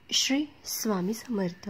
श्री स्वामी समर्थ.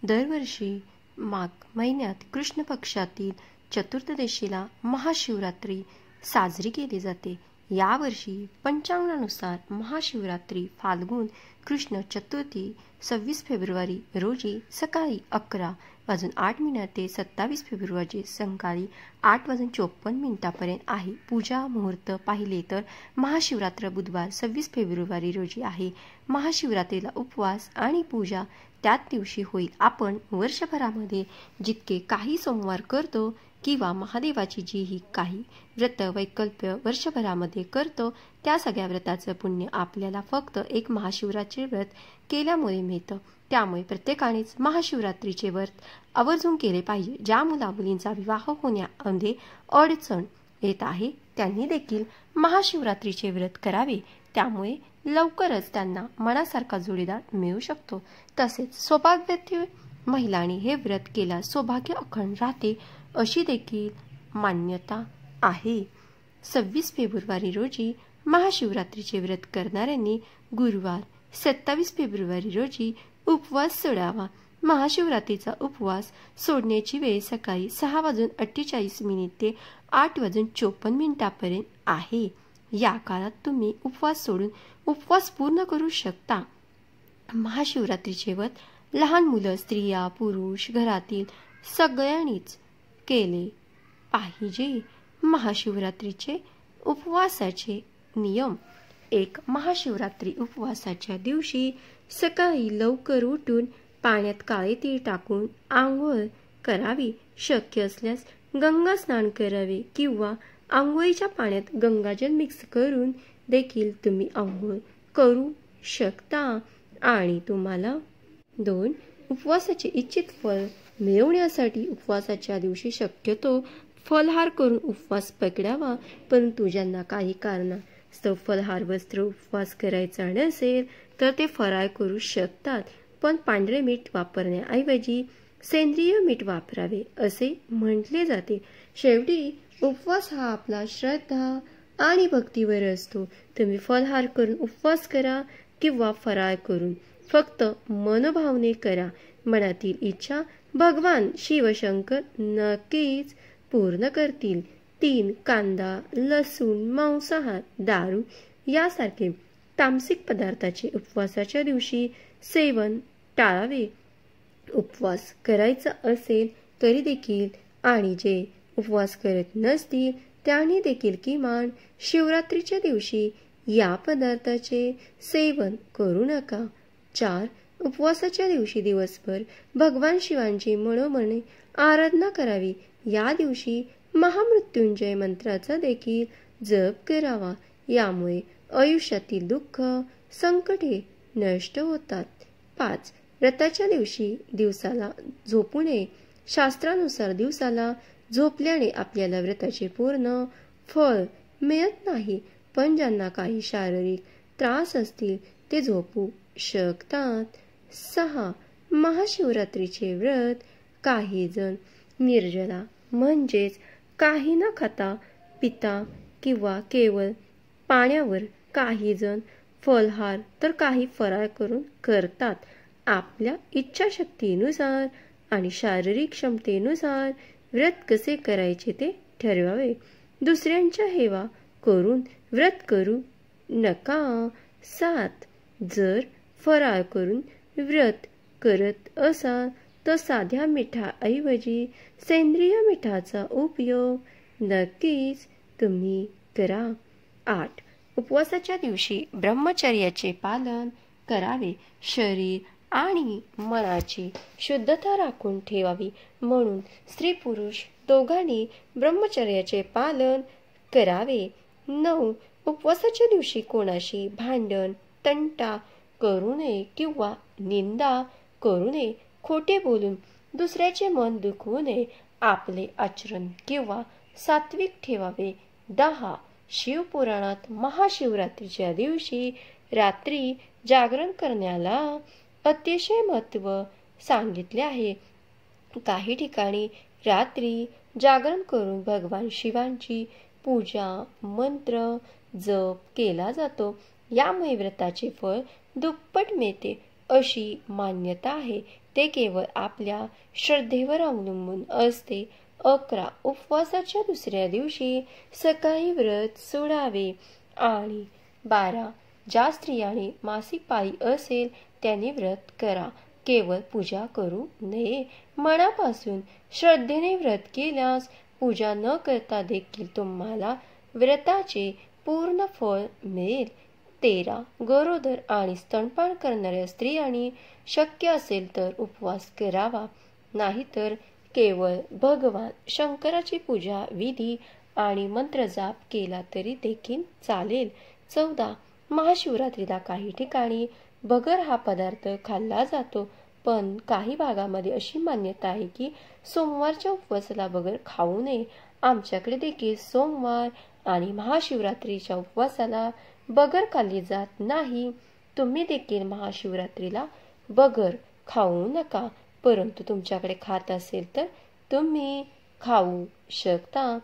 दरवर्षी माघ महिन्यात कृष्ण पक्षातील चतुर्दशीला महाशिवरात्री साजरी केली जाते. यावर्षी पंचांगानुसार महाशिवरात्री फाल्गुन कृष्ण चतुर्थी 26 फेब्रुवारी रोजी सकाळी 11:08 ते 27 फेब्रुवारी संध्याकाळी 8:54 आहे. पूजा मुहूर्त पाहिले तर महाशिवरात्र बुधवार 26 फेब्रुवारी रोजी आहे. महाशिवरात्रीला उपवास आणि पूजा त्याच दिवशी होईल. आपण वर्षभरामध्ये जितके काही सोमवार करतो किंवा महादेवाची जी ही काही व्रत वैकल्प्य वर्षभरामध्ये करतो त्या सगळ्या व्रताचं पुण्य आपल्याला फक्त एक महाशिवरात्री व्रत केल्यामुळे मिळतं. त्यामुळे प्रत्येकानेच महाशिवरात्रीचे व्रत आवर्जून केले पाहिजे. ज्या मुलामुलींचा विवाह होण्यामध्ये अडचण येत आहे त्यांनी देखील महाशिवरात्रीचे व्रत करावे. त्यामुळे लवकरच त्यांना मनासारखा जोडीदार मिळू शकतो. तसेच सौभाग्यवती महिलांनी हे व्रत केल्यास सौभाग्य अखंड राहते अशी देखील मान्यता आहे. 26 फेब्रुवारी रोजी महाशिवरात्रीचे व्रत करणाऱ्यांनी गुरुवार 27 फेब्रुवारी रोजी उपवास सोडावा. महाशिवरात्रीचा उपवास सोडण्याची वेळ सकाळी 6:48 ते 8:54 आहे. या काळात तुम्ही उपवास सोडून उपवास पूर्ण करू शकता. महाशिवरात्रीचे व्रत लहान मुलं, स्त्रिया, पुरुष, घरातील सगळ्यांनीच केले पाहिजे. महाशिवरात्रीचे उपवासाचे नियम. 1. महाशिवरात्री उपवासाच्या दिवशी सकाळी लवकर उठून पाण्यात काळे तीळ टाकून आंघोळ करावी. शक्य असल्यास गंगा स्नान करावे किंवा आंघोळीच्या पाण्यात गंगाजल मिक्स करून देखील तुम्ही आंघोळ करू शकता. आणि तुम्हाला 2. उपवासाचे इच्छित फळ मिळवण्यासाठी उपवासाच्या दिवशी शक्यतो फलाहार करून उपवास पकडावा. परंतु ज्यांना काही कारणास्तव फलाहार वस्त्र उपवास करायचा नसेल तर ते फराळ करू शकतात. पण पांढरे मीठ वापरण्याऐवजी सेंद्रिय मीठ वापरावे असे म्हटले जाते. शेवटी उपवास हा आपला श्रद्धा आणि भक्तीवर असतो. तुम्ही फलाहार करून उपवास करा किंवा फराळ करून फक्त मनोभावने करा. मनातील इच्छा भगवान शिवशंकर नक्कीच पूर्ण करतील. 3. कांदा, लसूण, मांसाहार, दारू यासारखे तामसिक पदार्थाचे उपवासाच्या दिवशी सेवन टाळावे. उपवास करायचा असेल तरी देखील आणि जे उपवास करत नसतील त्यांनी देखील किमान शिवरात्रीच्या दिवशी या पदार्थाचे सेवन करू नका. 4. उपवासाच्या दिवशी दिवसभर भगवान शिवांची मनोमने आराधना करावी. या दिवशी महामृत्युंजय मंत्राचा देखील जप करावा. यामुळे आयुष्यातील दुःख संकटे नष्ट होतात. 5. व्रताच्या दिवशी दिवसाला झोपू नये. शास्त्रानुसार दिवसाला झोपल्याने आपल्याला व्रताचे पूर्ण फळ मिळत नाही. पण ज्यांना काही शारीरिक त्रास असतील ते झोपू शकतात. 6. महाशिवरात्रीचे व्रत. काही जण निर्जला म्हणजेच काही न खाता पिता किंवा केवळ पाण्यावर, काही जण फलाहार तर काही फराळ करून करतात. आपल्या इच्छाशक्तीनुसार आणि शारीरिक क्षमतेनुसार व्रत कसे करायचे ते ठरवावे. दुसऱ्यांच्या हेवा करून व्रत करू नका. 7. जर फराळ करून व्रत करत असाल तर साध्या मिठाऐवजी सेंद्रिय मिठाचा उपयोग नक्कीच तुम्ही करा. 8. उपवासाच्या दिवशी ब्रह्मचर्याचे पालन करावे. शरीर आणि मनाची शुद्धता राखून ठेवावी म्हणून स्त्री पुरुष दोघांनी ब्रह्मचर्याचे पालन करावे. 9. उपवासाच्या दिवशी कोणाशी भांडण तंटा करू नये किंवा निंदा करू नये. खोटे बोलून दुसऱ्याचे मन दुखवू नये. आपले आचरण किंवा सात्विक ठेवावे. 10. शिवपुराणात महाशिवरात्रीच्या दिवशी रात्री जागरण करण्याला अतिशय महत्त्व सांगितले आहे. काही ठिकाणी रात्री जागरण करून भगवान शिवांची पूजा मंत्र जप केला जातो. यामुळे व्रताचे फळ दुप्पट मिळते. अशी मान्यता आहे. ते केवळ आपल्या श्रद्धेवर अवलंबून असते. 11. उपवासाच्या दुसऱ्या दिवशी सकाळी व्रत सोडावे. आणि 12. ज्या स्त्रियाने मासिक पाळी असेल त्याने व्रत करा, केवळ पूजा करू नये. मनापासून श्रद्धेने व्रत केल्यास पूजा न करता देखील तुम्हाला व्रताचे पूर्ण फळ मिळेल. 13. गरोदर आणि स्तनपान करणाऱ्या स्त्रियांनी शक्य असेल तर उपवास करावा, नाहीतर केवळ भगवान शंकराची पूजा विधी आणि मंत्रजाप केला तरी देखील चालेल. 14. महाशिवरात्रीला काही ठिकाणी भगर हा पदार्थ खाल्ला जातो, पण काही भागामध्ये अशी मान्यता आहे की सोमवारच्या उपवासाला भगर खाऊ नये. आमच्याकडे देखील सोमवार आणि महाशिवरात्रीच्या उपवासाला भगर खाल्ली जात नाही. तुम्ही देखील महाशिवरात्रीला भगर खाऊ नका, परंतु तुमच्याकडे खात असेल तर तुम्ही खाऊ शकता.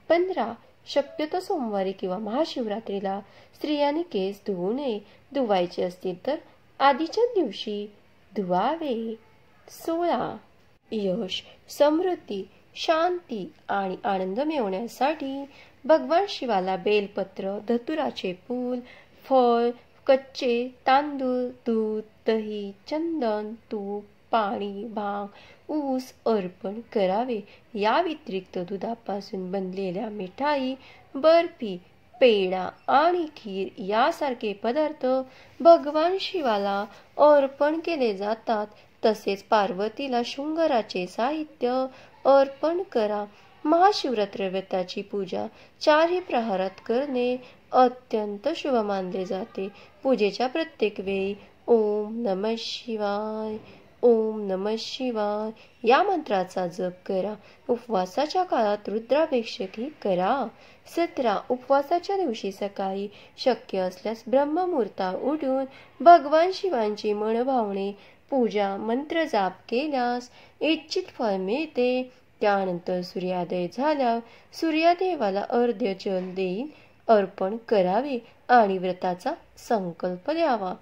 15. शक्यतो सोमवारी किंवा महाशिवरात्रीला स्त्रियांनी केस धुवू नये. धुवायचे असतील तर आधीच्या दिवशी धुवावे. 16. यश, समृद्धी, शांती आणि आनंद मिळवण्यासाठी भगवान शिवाला बेलपत्र, धतुराचे फूल, फळ, कच्चे तांदूळ, दूध, दही, चंदन, तूप, पाणी, भांग, ऊस अर्पण करावे. या व्यतिरिक्त दुधापासून बनलेल्या मिठाई, बर्फी, पेढा आणि खीर यासारखे पदार्थ भगवान शिवाला अर्पण केले जातात. तसेच पार्वतीला शृंगाराचे साहित्य अर्पण करा. महाशिवरात्र व्रताची पूजा 4 प्रहरात करणे अत्यंत शुभ मानले जाते. पूजेच्या प्रत्येक वेळी ओम नमः शिवाय, ओम नमः शिवाय या मंत्राचा जप करा. उपवासाच्या काळात रुद्राभिषेकही करा. 17. उपवासाच्या दिवशी सकाळी शक्य असल्यास ब्रह्ममुहूर्तात उठून भगवान शिवांची मनभावने पूजा मंत्र जाप केल्यास इच्छित फळ मिळते. त्यानंतर सूर्योदय झाल्यावर सूर्यदेवाला अर्ध्य जल देऊन अर्पण करावे आणि व्रताचा संकल्प द्यावा.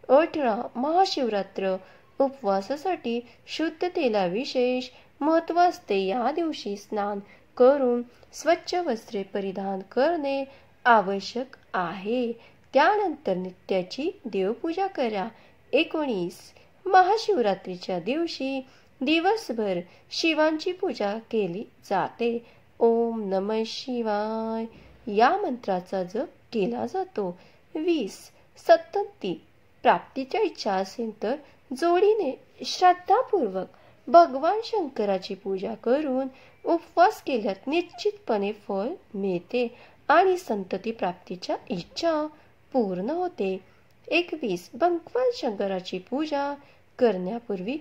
18. महाशिवरात्र उपवासासाठी शुद्ध तेला विशेष महत्त्व असते. या दिवशी स्नान करून स्वच्छ वस्त्रे परिधान करणे आवश्यक आहे. त्यानंतर नित्याची देवपूजा करा. 19. महाशिवरात्रीच्या दिवशी दिवसभर शिवांची पूजा केली जाते. ओम नमः शिवाय या मंत्राचा जप केला जातो. 20. सत्तती प्राप्तीच्या इच्छा असेल तर जोडीने श्रद्धापूर्वक भगवान शंकराची पूजा करून उपवास केल्यास निश्चितपणे फळ मिळते आणि संतती प्राप्तीच्या इच्छा पूर्ण होते. 21. भगवान शंकराची पूजा करण्यापूर्वी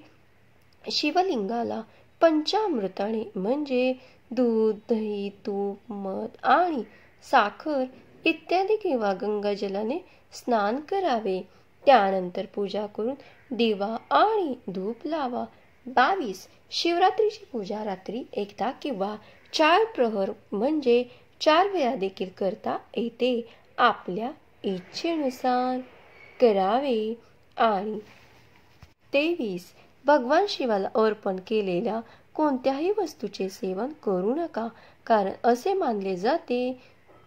शिवलिंगाला पंचामृताने म्हणजे दूध, दही, तूप, मध आणि साखर इत्यादी किंवा गंगाजलाने स्नान करावे. त्यानंतर पूजा करून दिवा आणि धूप लावा. 22. शिवरात्रीची पूजा रात्री एकदा किंवा 4 प्रहर म्हणजे 4 वेळा देखील करता येते. आपल्या इच्छेनुसार करावे. आणि 23. भगवान शिवाला अर्पण केलेल्या कोणत्याही वस्तूचे सेवन करू नका, कारण असे मानले जाते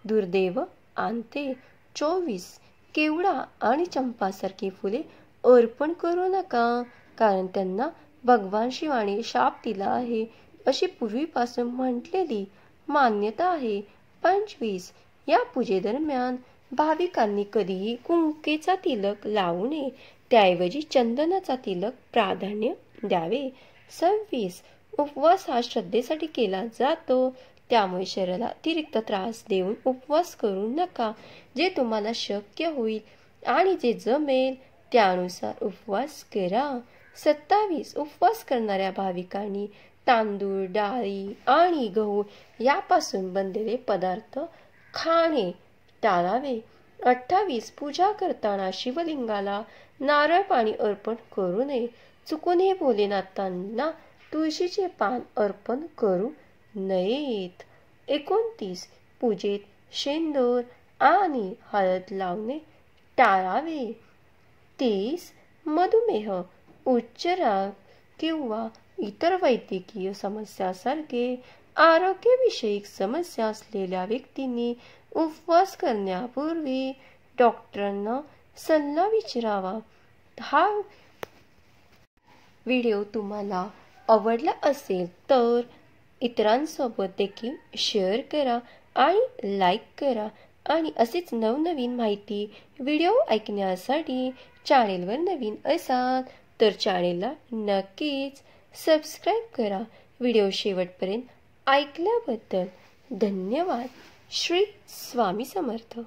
दुर्दैव आणते. 24. केवडा आणि चंपासारखी फुले अर्पण करू नका, कारण त्यांना भगवान शिवाने शाप दिला आहे अशी पूर्वीपासून म्हटलेली मान्यता आहे. 25. या पूजेदरम्यान भाविकांनी कधीही कुंकेचा तिलक लावू नये, त्याऐवजी चंदनाचा तिलक प्राधान्य द्यावे. 26. उपवास हा श्रद्धेसाठी केला जातो, त्यामुळे शरीराला अतिरिक्त त्रास देऊन उपवास करू नका. जे तुम्हाला शक्य होईल आणि जे जमेल त्यानुसार उपवास करा. 27. उपवास करणाऱ्या भाविकांनी तांदूळ, डाळी आणि गहू यापासून बनलेले पदार्थ खाणे टाळावे. 28. पूजा करताना शिवलिंगाला नारळ पाणी अर्पण करू नये. चुकूनही भोलेनाथांना तुळशीचे पान अर्पण करू नयेत. 29. पूजेत शेंदूर आणि हळद लावणे टाळावे. 30. मधुमेह, उच्च रक्त किंवा इतर वैद्यकीय समस्यांसारखे आरोग्यविषयक समस्या असलेल्या व्यक्तींनी उपवास करण्यापूर्वी डॉक्टरांना सल्ला विचारावा. हा व्हिडिओ तुम्हाला आवडला असेल तर इतरांसोबत देखील शेअर करा आणि लाईक करा. आणि असेच नवनवीन माहिती व्हिडिओ ऐकण्यासाठी चॅनेलवर नवीन असाल तर चॅनेलला नक्कीच सबस्क्राईब करा. व्हिडिओ शेवटपर्यंत ऐकल्याबद्दल धन्यवाद. श्री स्वामी समर्थ.